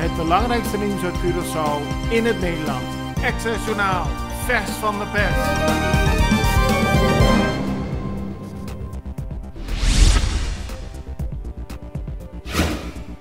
Het belangrijkste nieuws uit Curaçao in het Nederland. Access Journaal, vers van de pers.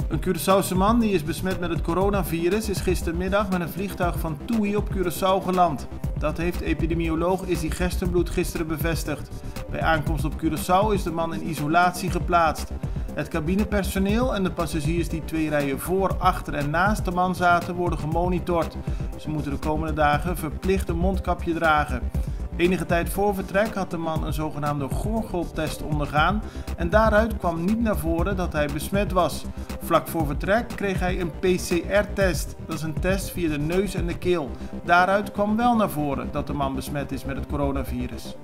Een Curaçaose man die is besmet met het coronavirus is gistermiddag met een vliegtuig van TUI op Curaçao geland. Dat heeft epidemioloog Izzy Gerstenbloed gisteren bevestigd. Bij aankomst op Curaçao is de man in isolatie geplaatst. Het cabinepersoneel en de passagiers die 2 rijen voor, achter en naast de man zaten worden gemonitord. Ze moeten de komende dagen verplicht een mondkapje dragen. Enige tijd voor vertrek had de man een zogenaamde gorgeltest ondergaan en daaruit kwam niet naar voren dat hij besmet was. Vlak voor vertrek kreeg hij een PCR-test. Dat is een test via de neus en de keel. Daaruit kwam wel naar voren dat de man besmet is met het coronavirus.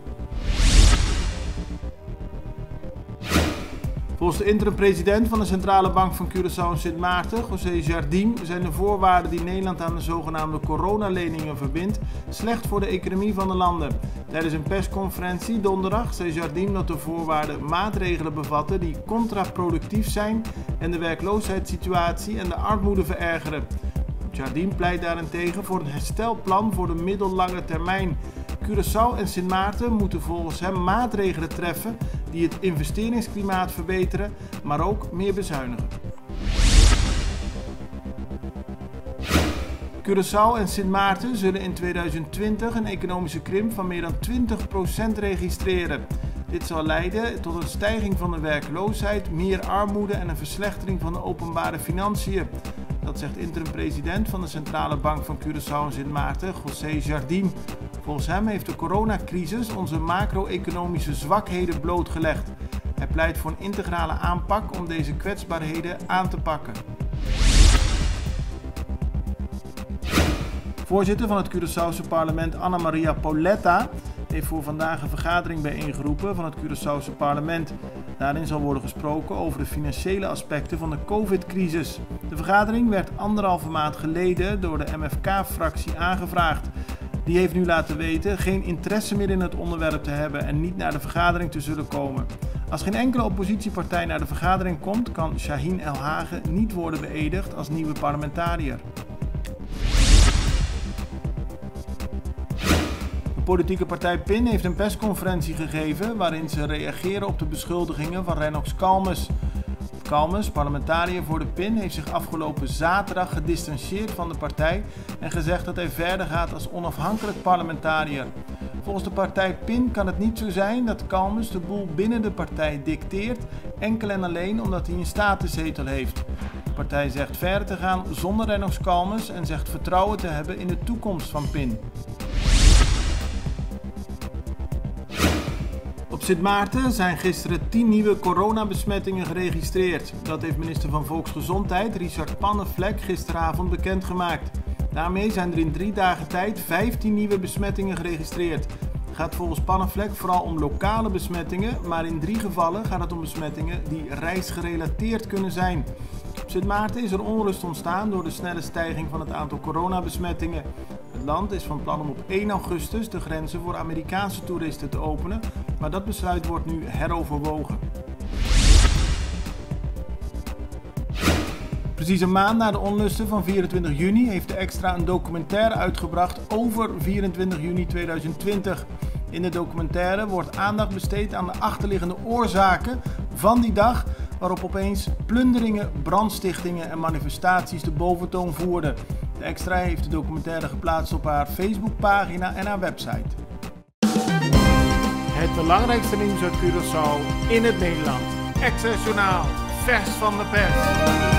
Volgens de interim-president van de Centrale Bank van Curaçao en Sint Maarten, José Jardim, zijn de voorwaarden die Nederland aan de zogenaamde coronaleningen verbindt slecht voor de economie van de landen. Tijdens een persconferentie donderdag zei Jardim dat de voorwaarden maatregelen bevatten die contraproductief zijn en de werkloosheidssituatie en de armoede verergeren. Jardim pleit daarentegen voor een herstelplan voor de middellange termijn. Curaçao en Sint Maarten moeten volgens hem maatregelen treffen die het investeringsklimaat verbeteren, maar ook meer bezuinigen. Curaçao en Sint Maarten zullen in 2020 een economische krimp van meer dan 20% registreren. Dit zal leiden tot een stijging van de werkloosheid, meer armoede en een verslechtering van de openbare financiën. Dat zegt interim-president van de Centrale Bank van Curaçao en Sint Maarten, José Jardim. Volgens hem heeft de coronacrisis onze macro-economische zwakheden blootgelegd. Hij pleit voor een integrale aanpak om deze kwetsbaarheden aan te pakken. Voorzitter van het Curaçaose parlement Ana Maria Pauletta heeft voor vandaag een vergadering bijeengeroepen van het Curaçaose parlement. Daarin zal worden gesproken over de financiële aspecten van de COVID-crisis. De vergadering werd 1,5 maand geleden door de MFK-fractie aangevraagd. Die heeft nu laten weten geen interesse meer in het onderwerp te hebben en niet naar de vergadering te zullen komen. Als geen enkele oppositiepartij naar de vergadering komt, kan Shaheen El Hage niet worden beëdigd als nieuwe parlementariër. De politieke partij PIN heeft een persconferentie gegeven waarin ze reageren op de beschuldigingen van Renox Kalmes. Kalmes, parlementariër voor de PIN, heeft zich afgelopen zaterdag gedistanceerd van de partij en gezegd dat hij verder gaat als onafhankelijk parlementariër. Volgens de partij PIN kan het niet zo zijn dat Kalmes de boel binnen de partij dicteert, enkel en alleen omdat hij een statenzetel heeft. De partij zegt verder te gaan zonder Renox Kalmes en zegt vertrouwen te hebben in de toekomst van PIN. Op Sint Maarten zijn gisteren 10 nieuwe coronabesmettingen geregistreerd. Dat heeft minister van Volksgezondheid Richard Pannevlek gisteravond bekendgemaakt. Daarmee zijn er in 3 dagen tijd 15 nieuwe besmettingen geregistreerd. Het gaat volgens Pannevlek vooral om lokale besmettingen, maar in 3 gevallen gaat het om besmettingen die reisgerelateerd kunnen zijn. Op Sint Maarten is er onrust ontstaan door de snelle stijging van het aantal coronabesmettingen. Het land is van plan om op 1 augustus de grenzen voor Amerikaanse toeristen te openen, maar dat besluit wordt nu heroverwogen. Precies een maand na de onlusten van 24 juni heeft de Extra een documentaire uitgebracht over 24 juni 2020. In de documentaire wordt aandacht besteed aan de achterliggende oorzaken van die dag waarop opeens plunderingen, brandstichtingen en manifestaties de boventoon voerden. De Extra heeft de documentaire geplaatst op haar Facebookpagina en haar website. Het belangrijkste nieuws uit Curaçao in het Nederland. Access Journaal, vers van de pers.